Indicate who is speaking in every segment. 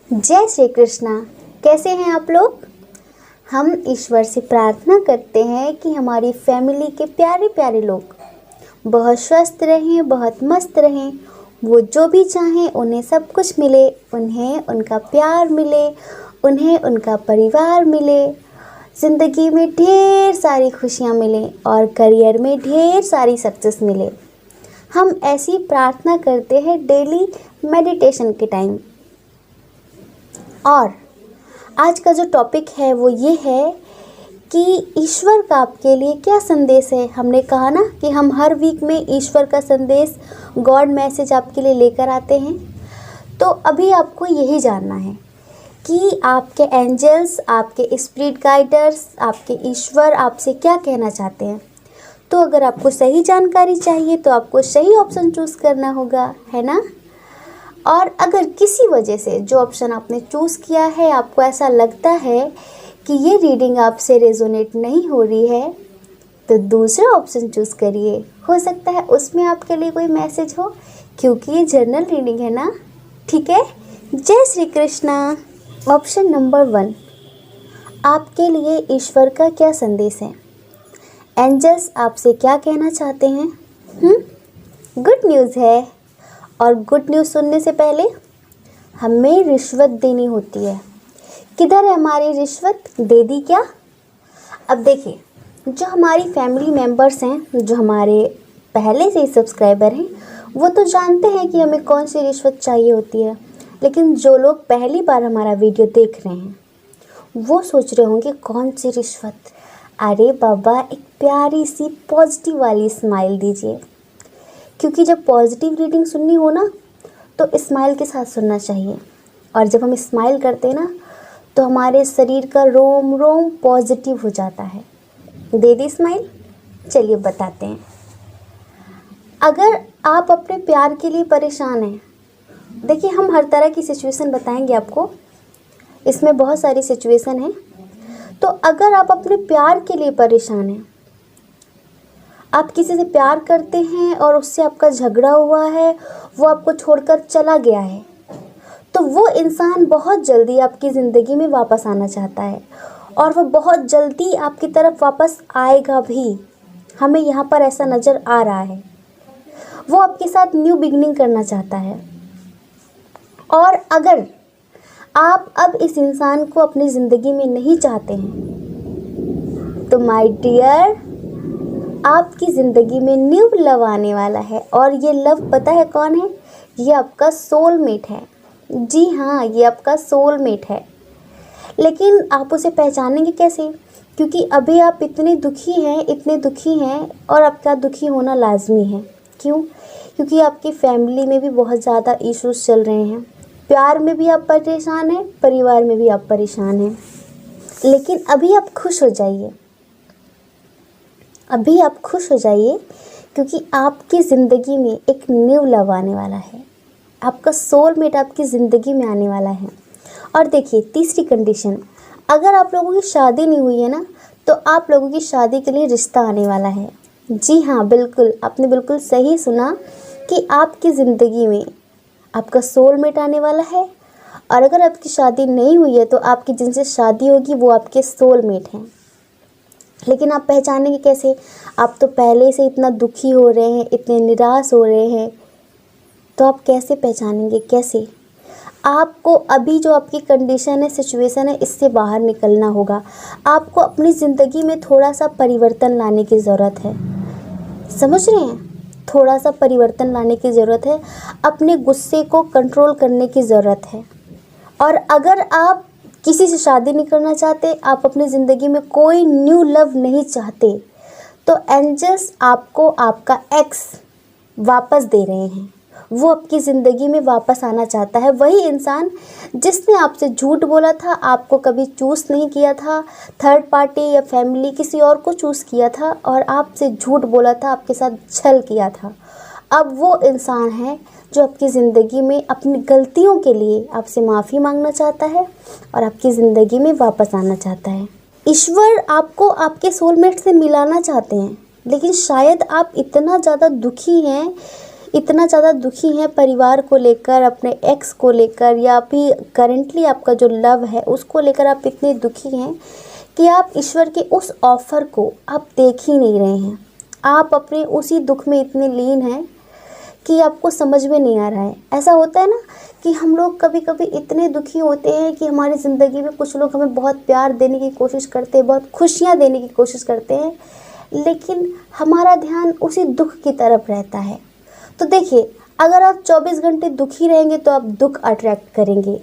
Speaker 1: जय श्री कृष्णा। कैसे हैं आप लोग। हम ईश्वर से प्रार्थना करते हैं कि हमारी फैमिली के प्यारे प्यारे लोग बहुत स्वस्थ रहें, बहुत मस्त रहें। वो जो भी चाहें उन्हें सब कुछ मिले, उन्हें उनका प्यार मिले, उन्हें उनका परिवार मिले, ज़िंदगी में ढेर सारी खुशियाँ मिले और करियर में ढेर सारी सक्सेस मिले। हम ऐसी प्रार्थना करते हैं डेली मेडिटेशन के टाइम। और आज का जो टॉपिक है वो ये है कि ईश्वर का आपके लिए क्या संदेश है। हमने कहा ना कि हम हर वीक में ईश्वर का संदेश, गॉड मैसेज आपके लिए लेकर आते हैं। तो अभी आपको यही जानना है कि आपके एंजल्स, आपके स्पिरिट गाइडर्स, आपके ईश्वर आपसे क्या कहना चाहते हैं। तो अगर आपको सही जानकारी चाहिए तो आपको सही ऑप्शन चूज़ करना होगा, है ना। और अगर किसी वजह से जो ऑप्शन आपने चूज़ किया है आपको ऐसा लगता है कि ये रीडिंग आपसे रेजोनेट नहीं हो रही है, तो दूसरा ऑप्शन चूज़ करिए। हो सकता है उसमें आपके लिए कोई मैसेज हो, क्योंकि ये जर्नल रीडिंग है ना। ठीक है। जय श्री कृष्णा। ऑप्शन नंबर 1, आपके लिए ईश्वर का क्या संदेश है। एंजल्स आपसे क्या कहना चाहते हैं। गुड न्यूज़ है। और गुड न्यूज़ सुनने से पहले हमें रिश्वत देनी होती है। किधर है हमारी रिश्वत, दे दी क्या। अब देखिए, जो हमारी फैमिली मेम्बर्स हैं, जो हमारे पहले से ही सब्सक्राइबर हैं, वो तो जानते हैं कि हमें कौन सी रिश्वत चाहिए होती है। लेकिन जो लोग पहली बार हमारा वीडियो देख रहे हैं वो सोच रहे होंगे कौन सी रिश्वत। अरे बाबा, एक प्यारी सी पॉजिटिव वाली स्माइल दीजिए, क्योंकि जब पॉजिटिव रीडिंग सुननी हो ना तो स्माइल के साथ सुनना चाहिए। और जब हम स्माइल करते हैं ना तो हमारे शरीर का रोम रोम पॉजिटिव हो जाता है। दे दी स्माइल। चलिए बताते हैं। अगर आप अपने प्यार के लिए परेशान हैं, देखिए हम हर तरह की सिचुएशन बताएंगे आपको, इसमें बहुत सारी सिचुएशन हैं। तो अगर आप अपने प्यार के लिए परेशान हैं, आप किसी से प्यार करते हैं और उससे आपका झगड़ा हुआ है, वो आपको छोड़कर चला गया है, तो वो इंसान बहुत जल्दी आपकी ज़िंदगी में वापस आना चाहता है और वो बहुत जल्दी आपकी तरफ वापस आएगा भी। हमें यहाँ पर ऐसा नज़र आ रहा है। वो आपके साथ न्यू बिगिनिंग करना चाहता है। और अगर आप अब इस इंसान को अपनी ज़िंदगी में नहीं चाहते हैं तो माय डियर, आपकी ज़िंदगी में न्यू लव आने वाला है। और ये लव पता है कौन है, ये आपका सोलमेट है। जी हाँ, ये आपका सोलमेट है। लेकिन आप उसे पहचानेंगे कैसे, क्योंकि अभी आप इतने दुखी हैं और आपका दुखी होना लाजमी है। क्यों? क्योंकि आपकी फैमिली में भी बहुत ज़्यादा इश्यूज चल रहे हैं। प्यार में भी आप परेशान हैं, परिवार में भी आप परेशान हैं। लेकिन अभी आप खुश हो जाइए, अभी आप खुश हो जाइए, क्योंकि आपकी ज़िंदगी में एक न्यू लव आने वाला है। आपका सोलमेट आपकी ज़िंदगी में आने वाला है। और देखिए, तीसरी कंडीशन, अगर आप लोगों की शादी नहीं हुई है ना तो आप लोगों की शादी के लिए रिश्ता आने वाला है। जी हाँ, बिल्कुल, आपने बिल्कुल सही सुना कि आपकी ज़िंदगी में आपका सोलमेट आने वाला है। और अगर आपकी शादी नहीं हुई है तो आपकी जिनसे शादी होगी वो आपके सोलमेट हैं। लेकिन आप पहचानेंगे कैसे? आप तो पहले से इतना दुखी हो रहे हैं, इतने निराश हो रहे हैं, तो आप कैसे पहचानेंगे, कैसे? आपको अभी जो आपकी कंडीशन है, सिचुएशन है, इससे बाहर निकलना होगा। आपको अपनी ज़िंदगी में थोड़ा सा परिवर्तन लाने की ज़रूरत है। समझ रहे हैं? थोड़ा सा परिवर्तन लाने की ज़रूरत है। अपने गुस्से को कंट्रोल करने की ज़रूरत है। और अगर आप किसी से शादी नहीं करना चाहते, आप अपनी ज़िंदगी में कोई न्यू लव नहीं चाहते, तो एंजल्स आपको आपका एक्स वापस दे रहे हैं। वो आपकी ज़िंदगी में वापस आना चाहता है। वही इंसान जिसने आपसे झूठ बोला था, आपको कभी चूज़ नहीं किया था, थर्ड पार्टी या फैमिली किसी और को चूज़ किया था और आपसे झूठ बोला था, आपके साथ छल किया था, अब वो इंसान है जो आपकी ज़िंदगी में अपनी गलतियों के लिए आपसे माफ़ी मांगना चाहता है और आपकी ज़िंदगी में वापस आना चाहता है। ईश्वर आपको आपके सोलमेट से मिलाना चाहते हैं, लेकिन शायद आप इतना ज़्यादा दुखी हैं, इतना ज़्यादा दुखी हैं परिवार को लेकर, अपने एक्स को लेकर, या अभी करेंटली आपका जो लव है उसको लेकर आप इतने दुखी हैं कि आप ईश्वर के उस ऑफ़र को आप देख ही नहीं रहे हैं। आप अपने उसी दुख में इतने लीन हैं कि आपको समझ में नहीं आ रहा है। ऐसा होता है ना कि हम लोग कभी कभी इतने दुखी होते हैं कि हमारी ज़िंदगी में कुछ लोग हमें बहुत प्यार देने की कोशिश करते हैं, बहुत खुशियाँ देने की कोशिश करते हैं, लेकिन हमारा ध्यान उसी दुख की तरफ रहता है। तो देखिए, अगर आप 24 घंटे दुखी रहेंगे तो आप दुख अट्रैक्ट करेंगे।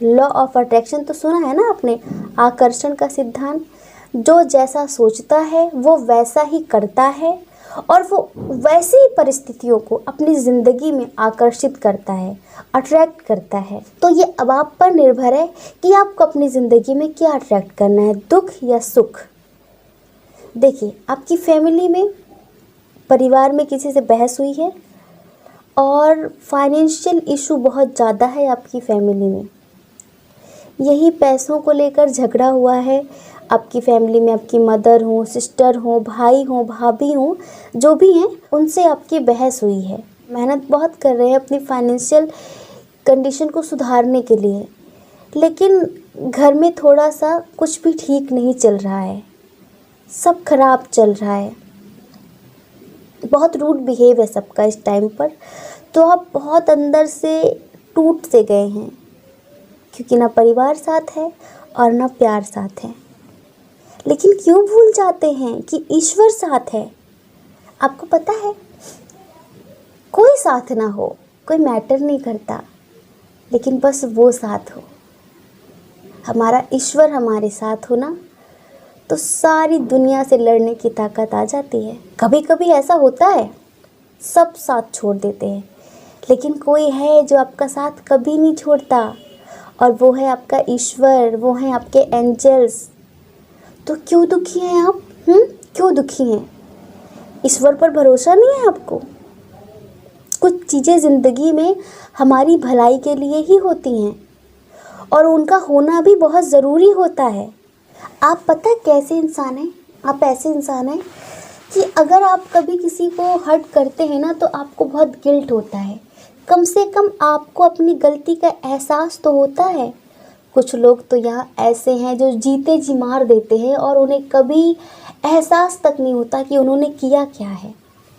Speaker 1: लॉ ऑफ अट्रैक्शन तो सुना है ना आपने, आकर्षण का सिद्धांत। जो जैसा सोचता है वो वैसा ही करता है और वो वैसी ही परिस्थितियों को अपनी ज़िंदगी में आकर्षित करता है, अट्रैक्ट करता है। तो ये अब आप पर निर्भर है कि आपको अपनी ज़िंदगी में क्या अट्रैक्ट करना है, दुख या सुख। देखिए, आपकी फैमिली में, परिवार में किसी से बहस हुई है और फाइनेंशियल इशू बहुत ज़्यादा है आपकी फैमिली में, यही पैसों को लेकर झगड़ा हुआ है आपकी फैमिली में। आपकी मदर हो, सिस्टर हो, भाई हो, भाभी हो, जो भी हैं, उनसे आपकी बहस हुई है। मेहनत बहुत कर रहे हैं अपनी फाइनेंशियल कंडीशन को सुधारने के लिए, लेकिन घर में थोड़ा सा कुछ भी ठीक नहीं चल रहा है, सब खराब चल रहा है, बहुत रूड बिहेव है सबका इस टाइम पर। तो आप बहुत अंदर से टूट से गए हैं, क्योंकि ना परिवार साथ है और ना प्यार साथ है। लेकिन क्यों भूल जाते हैं कि ईश्वर साथ है। आपको पता है, कोई साथ ना हो, कोई मैटर नहीं करता, लेकिन बस वो साथ हो, हमारा ईश्वर हमारे साथ हो ना, तो सारी दुनिया से लड़ने की ताकत आ जाती है। कभी कभी ऐसा होता है, सब साथ छोड़ देते हैं, लेकिन कोई है जो आपका साथ कभी नहीं छोड़ता, और वो है आपका ईश्वर, वो है आपके एंजल्स। तो क्यों दुखी हैं आप? क्यों दुखी हैं? ईश्वर पर भरोसा नहीं है आपको? कुछ चीज़ें ज़िंदगी में हमारी भलाई के लिए ही होती हैं और उनका होना भी बहुत ज़रूरी होता है। आप पता है कैसे इंसान हैं? आप ऐसे इंसान हैं कि अगर आप कभी किसी को हर्ट करते हैं ना, तो आपको बहुत गिल्ट होता है। कम से कम आपको अपनी गलती का एहसास तो होता है। कुछ लोग तो यहाँ ऐसे हैं जो जीते जी मार देते हैं और उन्हें कभी एहसास तक नहीं होता कि उन्होंने किया क्या है।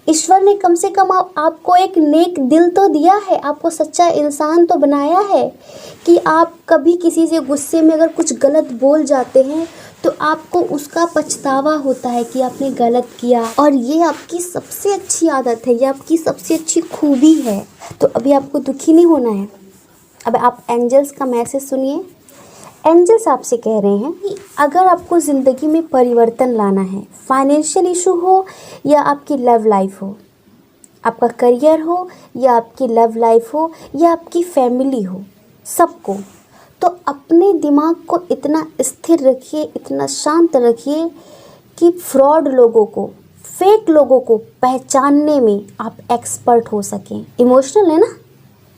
Speaker 1: ईश्वर ने कम से कम आपको एक नेक दिल तो दिया है, आपको सच्चा इंसान तो बनाया है कि आप कभी किसी से गुस्से में अगर कुछ गलत बोल जाते हैं तो आपको उसका पछतावा होता है कि आपने गलत किया, और ये आपकी सबसे अच्छी आदत है, ये आपकी सबसे अच्छी खूबी है। तो अभी आपको दुखी नहीं होना है। अब आप एंजल्स का मैसेज सुनिए। एंजल्स आपसे कह रहे हैं कि अगर आपको ज़िंदगी में परिवर्तन लाना है, फाइनेंशियल इशू हो या आपकी लव लाइफ हो, आपका करियर हो या आपकी लव लाइफ हो या आपकी फैमिली हो, सबको, तो अपने दिमाग को इतना स्थिर रखिए, इतना शांत रखिए कि फ्रॉड लोगों को, फेक लोगों को पहचानने में आप एक्सपर्ट हो सकें। इमोशनल है ना,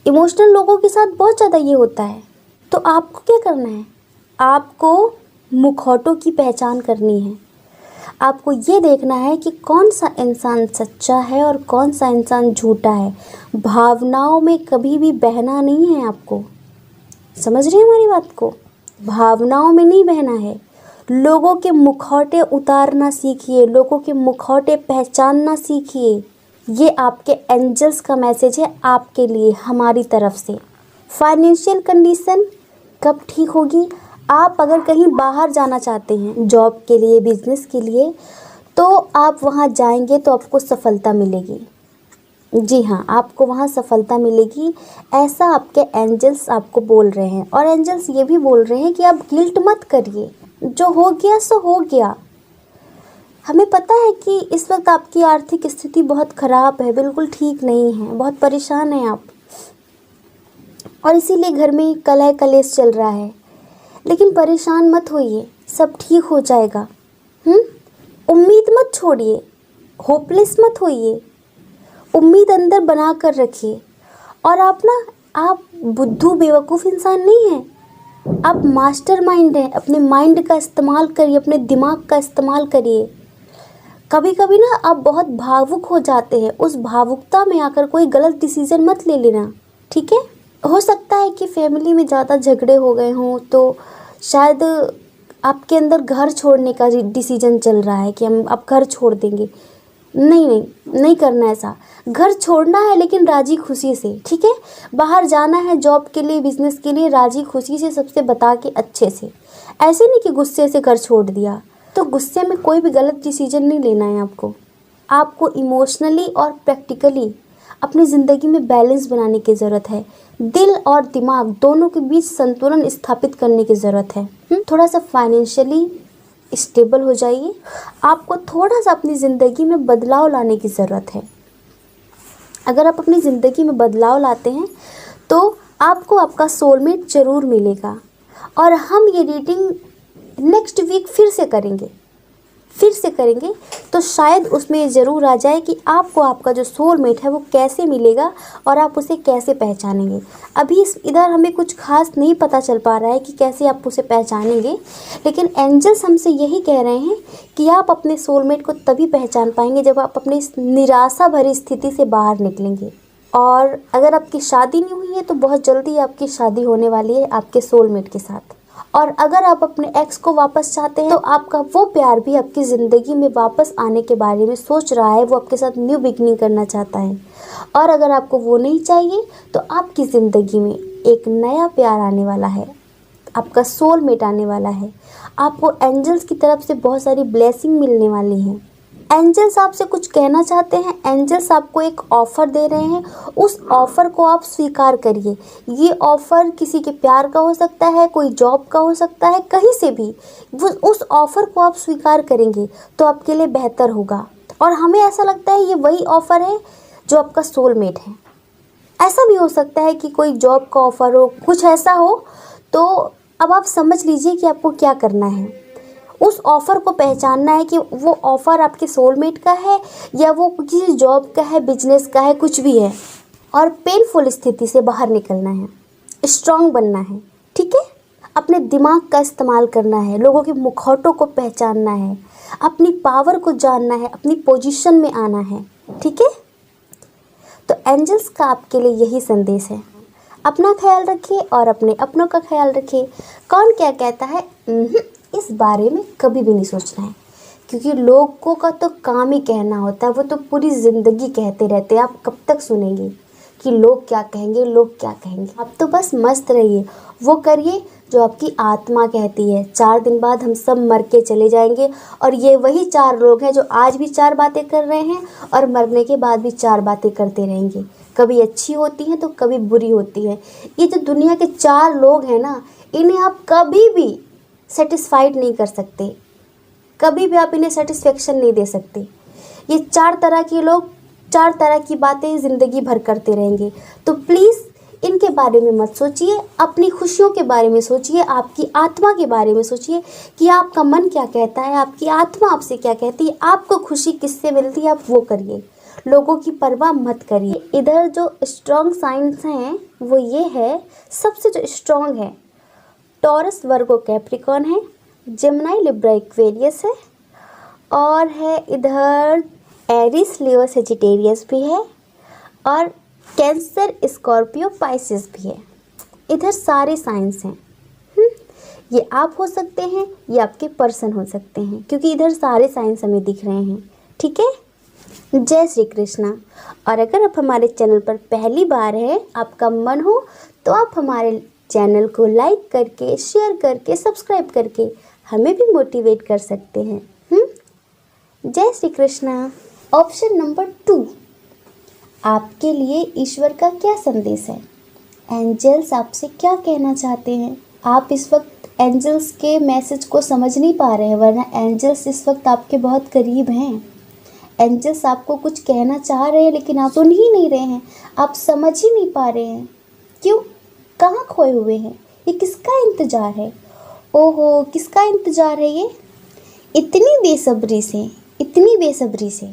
Speaker 1: इमोशनल लोगों के साथ बहुत ज़्यादा ये होता है। तो आपको क्या करना है? आपको मुखौटों की पहचान करनी है। आपको ये देखना है कि कौन सा इंसान सच्चा है और कौन सा इंसान झूठा है। भावनाओं में कभी भी बहना नहीं है आपको। समझ रहे हैं हमारी बात को? भावनाओं में नहीं बहना है। लोगों के मुखौटे उतारना सीखिए, लोगों के मुखौटे पहचानना सीखिए। ये आपके एंजल्स का मैसेज है आपके लिए, हमारी तरफ से। फाइनेंशियल कंडीशन कब ठीक होगी? आप अगर कहीं बाहर जाना चाहते हैं जॉब के लिए, बिजनेस के लिए, तो आप वहाँ जाएंगे तो आपको सफलता मिलेगी। जी हाँ, आपको वहाँ सफलता मिलेगी, ऐसा आपके एंजल्स आपको बोल रहे हैं। और एंजल्स ये भी बोल रहे हैं कि आप गिल्ट मत करिए, जो हो गया सो हो गया। हमें पता है कि इस वक्त आपकी आर्थिक स्थिति बहुत ख़राब है, बिल्कुल ठीक नहीं है, बहुत परेशान हैं आप, और इसीलिए घर में कलह कलेश चल रहा है। लेकिन परेशान मत होइए, सब ठीक हो जाएगा। उम्मीद मत छोड़िए, होपलेस मत होइए, उम्मीद अंदर बना कर रखिए। और आप बुद्धू बेवकूफ़ इंसान नहीं हैं, आप मास्टर माइंड हैं। अपने माइंड का इस्तेमाल करिए, अपने दिमाग का इस्तेमाल करिए। कभी कभी ना आप बहुत भावुक हो जाते हैं, उस भावुकता में आकर कोई गलत डिसीजन मत ले लेना, ठीक है। हो सकता है कि फैमिली में ज़्यादा झगड़े हो गए हों, तो शायद आपके अंदर घर छोड़ने का डिसीजन चल रहा है कि हम अब घर छोड़ देंगे। नहीं नहीं, नहीं करना ऐसा। घर छोड़ना है लेकिन राजी खुशी से, ठीक है। बाहर जाना है जॉब के लिए, बिजनेस के लिए, राजी खुशी से सबसे बता के अच्छे से। ऐसे नहीं कि गुस्से से घर छोड़ दिया। तो गुस्से में कोई भी गलत डिसीजन नहीं लेना है आपको। आपको इमोशनली और प्रैक्टिकली अपनी ज़िंदगी में बैलेंस बनाने की ज़रूरत है। दिल और दिमाग दोनों के बीच संतुलन स्थापित करने की ज़रूरत है। थोड़ा सा फाइनेंशियली स्टेबल हो जाइए। आपको थोड़ा सा अपनी ज़िंदगी में बदलाव लाने की ज़रूरत है। अगर आप अपनी ज़िंदगी में बदलाव लाते हैं तो आपको आपका सोलमेट ज़रूर मिलेगा। और हम ये रीडिंग नेक्स्ट वीक फिर से करेंगे, तो शायद उसमें ज़रूर आ जाए कि आपको आपका जो सोलमेट है वो कैसे मिलेगा और आप उसे कैसे पहचानेंगे। अभी इधर हमें कुछ खास नहीं पता चल पा रहा है कि कैसे आप उसे पहचानेंगे, लेकिन एंजल्स हमसे यही कह रहे हैं कि आप अपने सोलमेट को तभी पहचान पाएंगे जब आप अपनी इस निराशा भरी स्थिति से बाहर निकलेंगे। और अगर आपकी शादी नहीं हुई है तो बहुत जल्दी आपकी शादी होने वाली है आपके सोलमेट के साथ। और अगर आप अपने एक्स को वापस चाहते हैं तो आपका वो प्यार भी आपकी ज़िंदगी में वापस आने के बारे में सोच रहा है, वो आपके साथ न्यू बिगनिंग करना चाहता है। और अगर आपको वो नहीं चाहिए तो आपकी ज़िंदगी में एक नया प्यार आने वाला है, आपका सोलमेट आने वाला है। आपको एंजल्स की तरफ से बहुत सारी ब्लेसिंग मिलने वाली हैं। एंजल्स आपसे कुछ कहना चाहते हैं। एंजल्स आपको एक ऑफ़र दे रहे हैं, उस ऑफ़र को आप स्वीकार करिए। ये ऑफ़र किसी के प्यार का हो सकता है, कोई जॉब का हो सकता है, कहीं से भी वो उस ऑफ़र को आप स्वीकार करेंगे तो आपके लिए बेहतर होगा। और हमें ऐसा लगता है ये वही ऑफ़र है जो आपका सोलमेट है। ऐसा भी हो सकता है कि कोई जॉब का ऑफ़र हो, कुछ ऐसा हो। तो अब आप समझ लीजिए कि आपको क्या करना है। उस ऑफ़र को पहचानना है कि वो ऑफ़र आपके सोलमेट का है या वो किसी जॉब का है, बिजनेस का है, कुछ भी है। और पेनफुल स्थिति से बाहर निकलना है, स्ट्रॉन्ग बनना है, ठीक है। अपने दिमाग का इस्तेमाल करना है, लोगों के मुखौटों को पहचानना है, अपनी पावर को जानना है, अपनी पोजीशन में आना है, ठीक है। तो एंजल्स का आपके लिए यही संदेश है। अपना ख्याल रखिए और अपने अपनों का ख्याल रखिए। कौन क्या कहता है इस बारे में कभी भी नहीं सोचना है, क्योंकि लोगों का तो काम ही कहना होता है। वो तो पूरी ज़िंदगी कहते रहते हैं। आप कब तक सुनेंगे कि लोग क्या कहेंगे, लोग क्या कहेंगे। आप तो बस मस्त रहिए, वो करिए जो आपकी आत्मा कहती है। 4 दिन बाद हम सब मर के चले जाएंगे और ये वही 4 लोग हैं जो आज भी 4 बातें कर रहे हैं और मरने के बाद भी 4 बातें करते रहेंगे। कभी अच्छी होती हैं तो कभी बुरी होती है। ये जो दुनिया के 4 लोग हैं ना, इन्हें आप कभी भी सेटिस्फाइड नहीं कर सकते, कभी भी आप इन्हें सेटिस्फेक्शन नहीं दे सकते। ये 4 तरह के लोग 4 तरह की बातें ज़िंदगी भर करते रहेंगे। तो प्लीज़ इनके बारे में मत सोचिए, अपनी खुशियों के बारे में सोचिए, आपकी आत्मा के बारे में सोचिए कि आपका मन क्या कहता है, आपकी आत्मा आपसे क्या कहती है, आपको खुशी किससे मिलती है, आप वो करिए। लोगों की परवाह मत करिए। इधर जो स्ट्रॉन्ग साइंस हैं वो ये है, सबसे जो स्ट्रॉन्ग है टॉरस, वर्गो, कैप्रिकॉर्न है, जेमिनी, लिब्रा, एक्वेरियस है, और है इधर एरिस, लियो, सेजिटेरियस भी है, और कैंसर, स्कॉर्पियो, पाइसेस भी है। इधर सारे साइंस हैं। ये आप हो सकते हैं, ये आपके पर्सन हो सकते हैं, क्योंकि इधर सारे साइंस हमें दिख रहे हैं, ठीक है। जय श्री कृष्णा। और अगर आप हमारे चैनल पर पहली बार हैं, आपका मन हो तो आप हमारे चैनल को लाइक करके, शेयर करके, सब्सक्राइब करके हमें भी मोटिवेट कर सकते हैं। जय श्री कृष्णा। ऑप्शन नंबर 2, आपके लिए ईश्वर का क्या संदेश है? एंजल्स आपसे क्या कहना चाहते हैं? आप इस वक्त एंजल्स के मैसेज को समझ नहीं पा रहे हैं, वरना एंजल्स इस वक्त आपके बहुत करीब हैं। एंजल्स आपको कुछ कहना चाह रहे हैं लेकिन आप सुन ही नहीं रहे हैं, आप समझ ही नहीं पा रहे हैं। क्यों? कहाँ खोए हुए हैं? ये किसका इंतज़ार है? ओहो, किसका इंतज़ार है ये? इतनी बेसब्री से, इतनी बेसब्री से।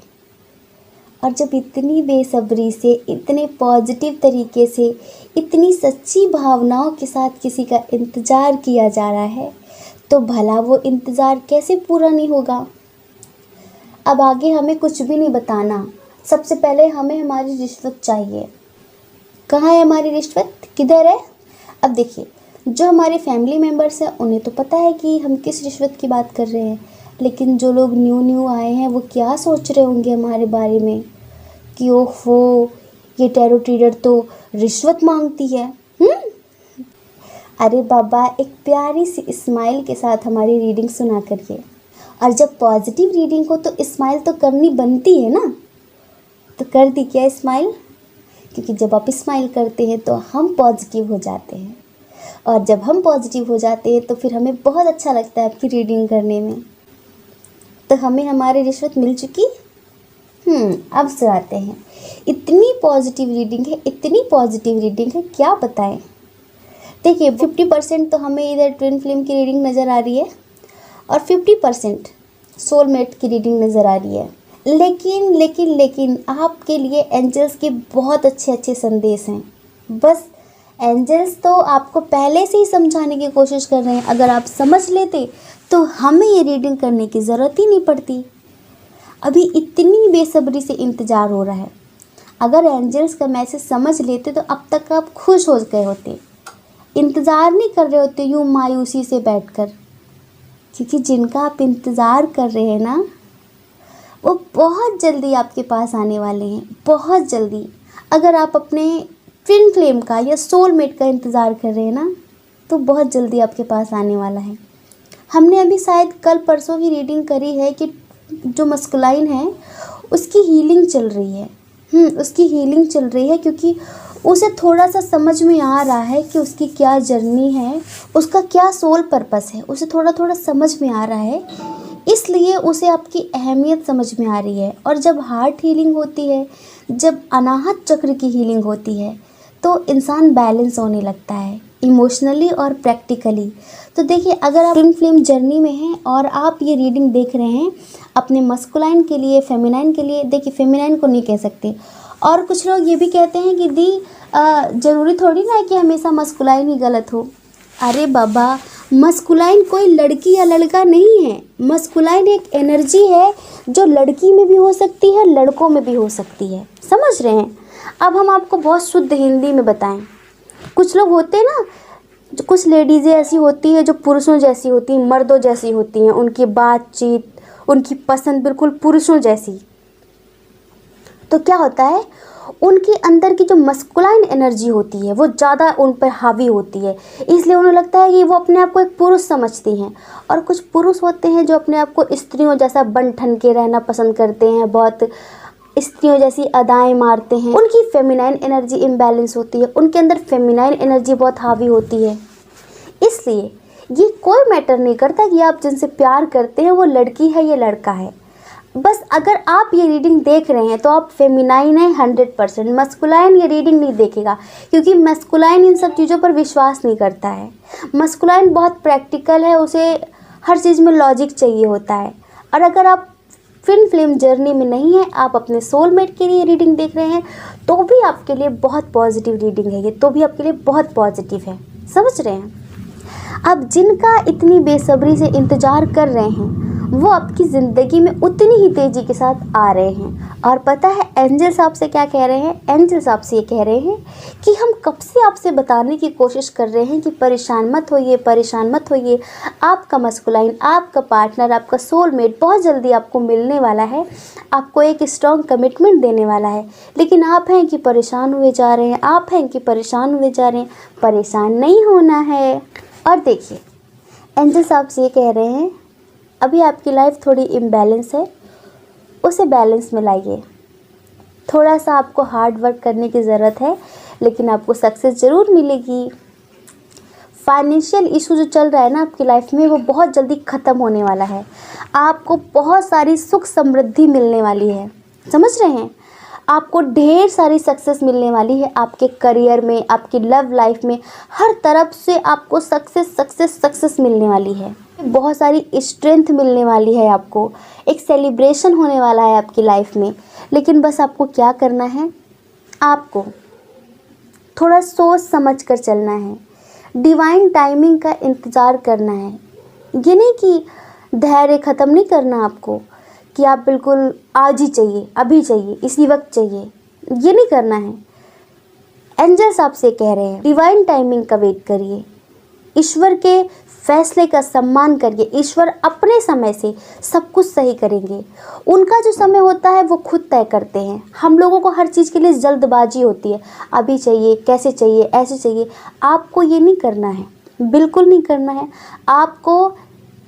Speaker 1: और जब इतनी बेसब्री से, इतने पॉजिटिव तरीके से, इतनी सच्ची भावनाओं के साथ किसी का इंतज़ार किया जा रहा है तो भला वो इंतज़ार कैसे पूरा नहीं होगा। अब आगे हमें कुछ भी नहीं बताना, सबसे पहले हमें हमारी रिश्वत चाहिए। कहाँ है हमारी रिश्वत, किधर है? अब देखिए, जो हमारे फैमिली मेम्बर्स हैं उन्हें तो पता है कि हम किस रिश्वत की बात कर रहे हैं, लेकिन जो लोग न्यू आए हैं वो क्या सोच रहे होंगे हमारे बारे में कि ओहो, ये टैरो रीडर तो रिश्वत मांगती है। अरे बाबा, एक प्यारी सी स्माइल के साथ हमारी रीडिंग सुना करिए। और जब पॉजिटिव रीडिंग हो तो स्माइल तो करनी बनती है ना, तो कर दी क्या स्माइल? क्योंकि जब आप स्माइल करते हैं तो हम पॉजिटिव हो जाते हैं, और जब हम पॉजिटिव हो जाते हैं तो फिर हमें बहुत अच्छा लगता है आपकी रीडिंग करने में। तो हमें हमारी रिश्वत मिल चुकी। अब सुनाते हैं। इतनी पॉजिटिव रीडिंग है, इतनी पॉजिटिव रीडिंग है, क्या बताएं। देखिए, 50% तो हमें इधर ट्विन फ्लेम की रीडिंग नज़र आ रही है और 50% सोलमेट की रीडिंग नज़र आ रही है। लेकिन आपके लिए एंजल्स के बहुत अच्छे संदेश हैं। बस एंजल्स तो आपको पहले से ही समझाने की कोशिश कर रहे हैं। अगर आप समझ लेते तो हमें ये रीडिंग करने की ज़रूरत ही नहीं पड़ती। अभी इतनी बेसब्री से इंतज़ार हो रहा है। अगर एंजल्स का मैसेज समझ लेते तो अब तक आप खुश हो गए होते, इंतज़ार नहीं कर रहे होते यूँ मायूसी से बैठकर। क्योंकि जिनका आप इंतज़ार कर रहे हैं ना, वो बहुत जल्दी आपके पास आने वाले हैं, बहुत जल्दी। अगर आप अपने ट्विन फ्लेम का या सोलमेट का इंतज़ार कर रहे हैं ना, तो बहुत जल्दी आपके पास आने वाला है। हमने अभी शायद कल परसों की रीडिंग करी है कि जो मस्कुलाइन है उसकी हीलिंग चल रही है। उसकी हीलिंग चल रही है क्योंकि उसे थोड़ा सा समझ में आ रहा है कि उसकी क्या जर्नी है, उसका क्या सोल पर्पस है, उसे थोड़ा थोड़ा समझ में आ रहा है, इसलिए उसे आपकी अहमियत समझ में आ रही है। और जब हार्ट हीलिंग होती है, जब अनाहत चक्र की हीलिंग होती है, तो इंसान बैलेंस होने लगता है इमोशनली और प्रैक्टिकली। तो देखिए, अगर आप ट्विन फ्लेम जर्नी में हैं और आप ये रीडिंग देख रहे हैं अपने मस्कुलाइन के लिए, फेमिनाइन के लिए, देखिए फेमिनाइन को नहीं कह सकते। और कुछ लोग ये भी कहते हैं कि दी ज़रूरी थोड़ी ना है कि हमेशा मस्कुलाइन ही गलत हो। अरे बाबा, मस्कुलाइन कोई लड़की या लड़का नहीं है। मस्कुलाइन एक एनर्जी है जो लड़की में भी हो सकती है, लड़कों में भी हो सकती है। समझ रहे हैं? अब हम आपको बहुत शुद्ध हिंदी में बताएं। कुछ लोग होते हैं ना, कुछ लेडीज़ें ऐसी होती है जो पुरुषों जैसी होती हैं, मर्दों जैसी होती हैं, उनकी बातचीत, उनकी पसंद बिल्कुल पुरुषों जैसी। तो क्या होता है, उनके अंदर की जो मस्कुलाइन एनर्जी होती है वो ज़्यादा उन पर हावी होती है, इसलिए उन्हें लगता है कि वो अपने आप को एक पुरुष समझती हैं। और कुछ पुरुष होते हैं जो अपने आप को स्त्रियों जैसा बन ठन के रहना पसंद करते हैं, बहुत स्त्रियों जैसी अदाएं मारते हैं। उनकी फेमिनाइन एनर्जी इम्बैलेंस होती है, उनके अंदर फेमिनाइन एनर्जी बहुत हावी होती है। इसलिए ये कोई मैटर नहीं करता कि आप जिनसे प्यार करते हैं वो लड़की है या लड़का है। बस अगर आप ये रीडिंग देख रहे हैं तो आप फेमिनाइन है 100%। मस्कुलाइन ये रीडिंग नहीं देखेगा, क्योंकि मस्कुलाइन इन सब चीज़ों पर विश्वास नहीं करता है। मस्कुलाइन बहुत प्रैक्टिकल है, उसे हर चीज़ में लॉजिक चाहिए होता है। और अगर आप ट्विन फ्लेम जर्नी में नहीं है, आप अपने सोलमेट के लिए रीडिंग देख रहे हैं, तो भी आपके लिए बहुत पॉजिटिव रीडिंग है ये, तो भी आपके लिए बहुत पॉजिटिव है। समझ रहे हैं? अब जिनका इतनी बेसब्री से इंतज़ार कर रहे हैं वो आपकी ज़िंदगी में उतनी ही तेज़ी के साथ आ रहे हैं। और पता है एंजल्स आपसे क्या कह रहे हैं? एंजल्स आपसे ये कह रहे हैं कि हम कब से आपसे बताने की कोशिश कर रहे हैं कि परेशान मत होइए, परेशान मत होइए। आपका मस्कुलाइन, आपका पार्टनर, आपका सोलमेट बहुत जल्दी आपको मिलने वाला है, आपको एक स्ट्रॉन्ग कमिटमेंट देने वाला है। लेकिन आप हैं कि परेशान हुए जा रहे हैं, आप हैं कि परेशान हुए जा रहे हैं। परेशान नहीं होना है। और देखिए, एंजल्स आपसे ये कह रहे हैं अभी आपकी लाइफ थोड़ी इम्बैलेंस है, उसे बैलेंस में लाइए। थोड़ा सा आपको हार्ड वर्क करने की ज़रूरत है, लेकिन आपको सक्सेस ज़रूर मिलेगी। फाइनेंशियल इशू जो चल रहा है ना आपकी लाइफ में, वो बहुत जल्दी ख़त्म होने वाला है। आपको बहुत सारी सुख समृद्धि मिलने वाली है। समझ रहे हैं? आपको ढेर सारी सक्सेस मिलने वाली है आपके करियर में, आपकी लव लाइफ में, हर तरफ से आपको सक्सेस मिलने वाली है। बहुत सारी स्ट्रेंथ मिलने वाली है आपको, एक सेलिब्रेशन होने वाला है आपकी लाइफ में। लेकिन बस आपको क्या करना है, आपको थोड़ा सोच समझ कर चलना है, डिवाइन टाइमिंग का इंतज़ार करना है। ये नहीं कि धैर्य ख़त्म नहीं करना आपको, कि आप बिल्कुल आज ही चाहिए, अभी चाहिए, इसी वक्त चाहिए, ये नहीं करना है। एंजल्स आपसे कह रहे हैं डिवाइन टाइमिंग का वेट करिए, ईश्वर के फैसले का सम्मान करिए। ईश्वर अपने समय से सब कुछ सही करेंगे। उनका जो समय होता है वो खुद तय करते हैं। हम लोगों को हर चीज़ के लिए जल्दबाजी होती है, अभी चाहिए, कैसे चाहिए, ऐसे चाहिए। आपको ये नहीं करना है, बिल्कुल नहीं करना है। आपको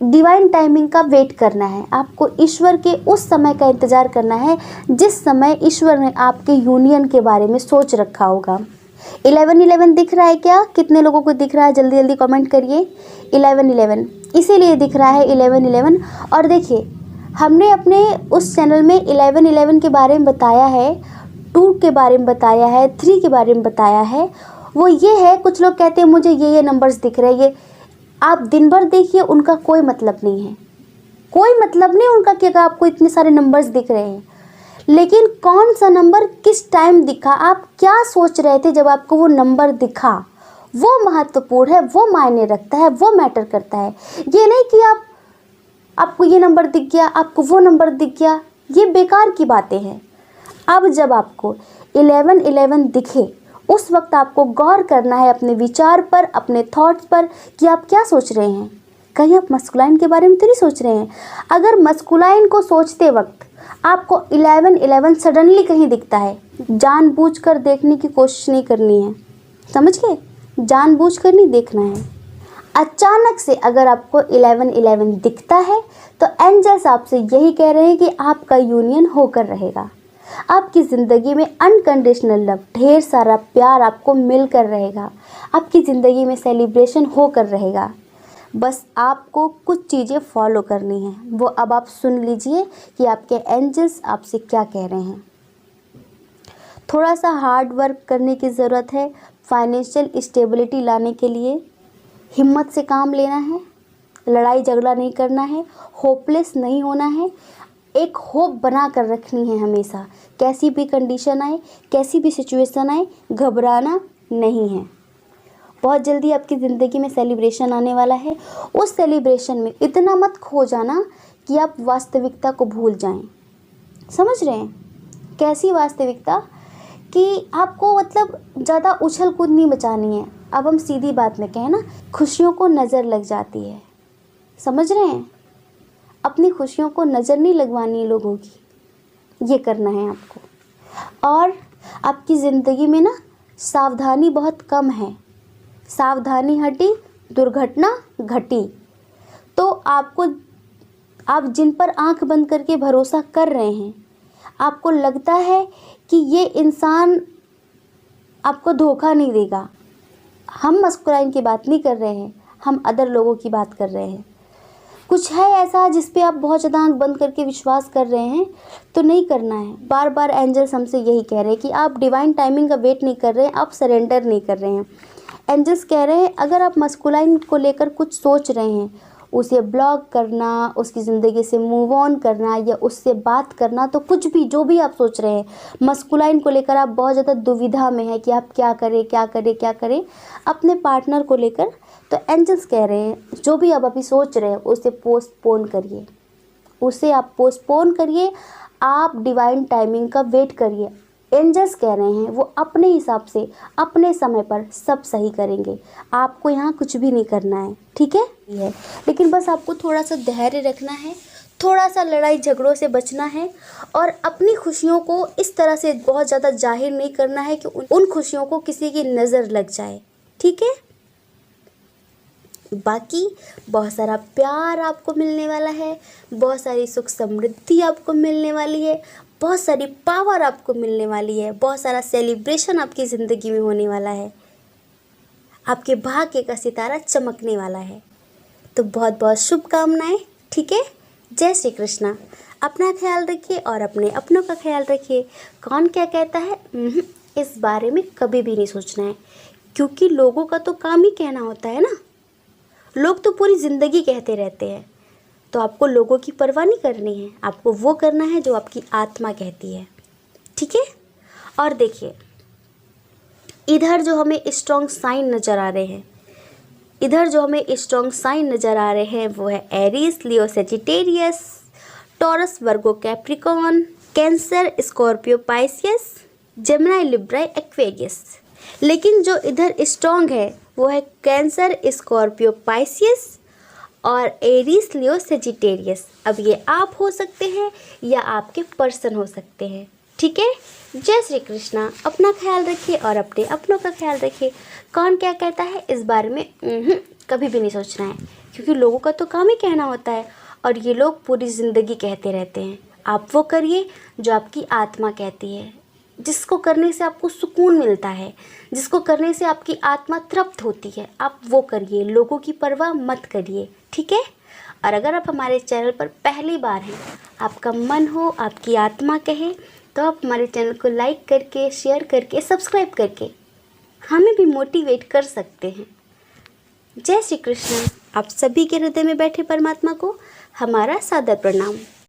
Speaker 1: डिवाइन टाइमिंग का वेट करना है। आपको ईश्वर के उस समय का इंतज़ार करना है जिस समय ईश्वर ने आपके यूनियन के बारे में सोच रखा होगा। 11-11 दिख रहा है क्या? कितने लोगों को दिख रहा है? जल्दी जल्दी कमेंट करिए। 11-11 इसीलिए दिख रहा है 11-11। और देखिए, हमने अपने उस चैनल में 11-11 के बारे में बताया है, 2 के बारे में बताया है, 3 के बारे में बताया है। वो ये है, कुछ लोग कहते हैं मुझे ये नंबर्स दिख रहे हैं, ये आप दिन भर देखिए, उनका कोई मतलब नहीं है, कोई मतलब नहीं उनका कि आपको इतने सारे नंबर्स दिख रहे हैं। लेकिन कौन सा नंबर किस टाइम दिखा, आप क्या सोच रहे थे जब आपको वो नंबर दिखा, वो महत्वपूर्ण है, वो मायने रखता है, वो मैटर करता है। ये नहीं कि आपको ये नंबर दिख गया, आपको वो नंबर दिख गया, ये बेकार की बातें हैं। अब जब आपको 11-11 दिखे, उस वक्त आपको गौर करना है अपने विचार पर, अपने थॉट्स पर कि आप क्या सोच रहे हैं। कहीं आप मस्कुलाइन के बारे में तो नहीं सोच रहे हैं? अगर मस्कुलाइन को सोचते वक्त आपको 11-11 सडनली कहीं दिखता है, जानबूझकर देखने की कोशिश नहीं करनी है, समझ गए? जानबूझकर नहीं देखना है। अचानक से अगर आपको 11-11 दिखता है तो एंजल्स आपसे यही कह रहे हैं कि आपका यूनियन होकर रहेगा। आपकी ज़िंदगी में अनकंडीशनल लव, ढेर सारा प्यार आपको मिलकर रहेगा। आपकी ज़िंदगी में सेलिब्रेशन होकर रहेगा। बस आपको कुछ चीज़ें फॉलो करनी है, वो अब आप सुन लीजिए कि आपके एंजल्स आपसे क्या कह रहे हैं। थोड़ा सा हार्ड वर्क करने की ज़रूरत है फाइनेंशियल स्टेबिलिटी लाने के लिए। हिम्मत से काम लेना है, लड़ाई झगड़ा नहीं करना है, होपलेस नहीं होना है, एक होप बना कर रखनी है हमेशा। कैसी भी कंडीशन आए, कैसी भी सिचुएशन आए, घबराना नहीं है। बहुत जल्दी आपकी ज़िंदगी में सेलिब्रेशन आने वाला है। उस सेलिब्रेशन में इतना मत खो जाना कि आप वास्तविकता को भूल जाएं। समझ रहे हैं? कैसी वास्तविकता कि आपको मतलब ज़्यादा उछल कूद नहीं मचानी है। अब हम सीधी बात में कहें ना, खुशियों को नज़र लग जाती है। समझ रहे हैं? अपनी खुशियों को नज़र नहीं लगवानी है लोगों की, ये करना है आपको। और आपकी ज़िंदगी में ना सावधानी बहुत कम है। सावधानी हटी, दुर्घटना घटी। तो आप जिन पर आंख बंद करके भरोसा कर रहे हैं, आपको लगता है कि ये इंसान आपको धोखा नहीं देगा। हम मस्कुराइन की बात नहीं कर रहे हैं, हम अदर लोगों की बात कर रहे हैं। कुछ है ऐसा जिस पे आप बहुत ज़्यादा आंख बंद करके विश्वास कर रहे हैं, तो नहीं करना है। बार बार एंजल्स हमसे यही कह रहे हैं कि आप डिवाइन टाइमिंग का वेट नहीं कर रहे हैं, आप सरेंडर नहीं कर रहे हैं। एंजल्स कह रहे हैं अगर आप मस्कुलाइन को लेकर कुछ सोच रहे हैं, उसे ब्लॉक करना, उसकी ज़िंदगी से मूव ऑन करना या उससे बात करना, तो कुछ भी जो भी आप सोच रहे हैं मस्कुलाइन को लेकर, आप बहुत ज़्यादा दुविधा में है कि आप क्या करें क्या करें क्या करें अपने पार्टनर को लेकर, तो एंजल्स कह रहे हैं जो भी आप अभी सोच रहे हैं उसे पोस्टपोन करिए, उसे आप पोस्टपोन करिए। आप डिवाइन टाइमिंग का वेट करिए। एंजल्स कह रहे हैं वो अपने हिसाब से अपने समय पर सब सही करेंगे। आपको यहाँ कुछ भी नहीं करना है, ठीक है? लेकिन बस आपको थोड़ा सा धैर्य रखना है, थोड़ा सा लड़ाई झगड़ों से बचना है और अपनी खुशियों को इस तरह से बहुत ज़्यादा जाहिर नहीं करना है कि उन खुशियों को किसी की नज़र लग जाए, ठीक है? बाकी बहुत सारा प्यार आपको मिलने वाला है, बहुत सारी सुख समृद्धि आपको मिलने वाली है, बहुत सारी पावर आपको मिलने वाली है, बहुत सारा सेलिब्रेशन आपकी ज़िंदगी में होने वाला है, आपके भाग्य का सितारा चमकने वाला है। तो बहुत बहुत शुभकामनाएं, ठीक है? जय श्री कृष्णा। अपना ख्याल रखिए और अपने अपनों का ख्याल रखिए। कौन क्या कहता है इस बारे में कभी भी नहीं सोचना है, क्योंकि लोगों का तो काम ही कहना होता है ना। लोग तो पूरी ज़िंदगी कहते रहते हैं, तो आपको लोगों की परवाह नहीं करनी है, आपको वो करना है जो आपकी आत्मा कहती है, ठीक है? और देखिए, इधर जो हमें स्ट्रॉन्ग साइन नज़र आ रहे हैं, वो है Aries, Leo, Sagittarius, Taurus Virgo Capricorn, Cancer Scorpio Pisces, Gemini Libra Aquarius. लेकिन जो इधर स्ट्रॉन्ग है वो है कैंसर स्कॉर्पियो पाइसियस और एरीज लियो सेजिटेरियस। अब ये आप हो सकते हैं या आपके पर्सन हो सकते हैं। ठीक है। जय श्री कृष्णा। अपना ख्याल रखिए और अपने अपनों का ख्याल रखिए। कौन क्या कहता है इस बारे में कभी भी नहीं सोचना है, क्योंकि लोगों का तो काम ही कहना होता है और ये लोग पूरी ज़िंदगी कहते रहते हैं। आप वो करिए जो आपकी आत्मा कहती है, जिसको करने से आपको सुकून मिलता है, जिसको करने से आपकी आत्मा तृप्त होती है, आप वो करिए। लोगों की परवाह मत करिए। ठीक है। और अगर आप हमारे चैनल पर पहली बार हैं, आपका मन हो, आपकी आत्मा कहे, तो आप हमारे चैनल को लाइक करके, शेयर करके, सब्सक्राइब करके हमें भी मोटिवेट कर सकते हैं। जय श्री कृष्ण। आप सभी के हृदय में बैठे परमात्मा को हमारा सादर प्रणाम।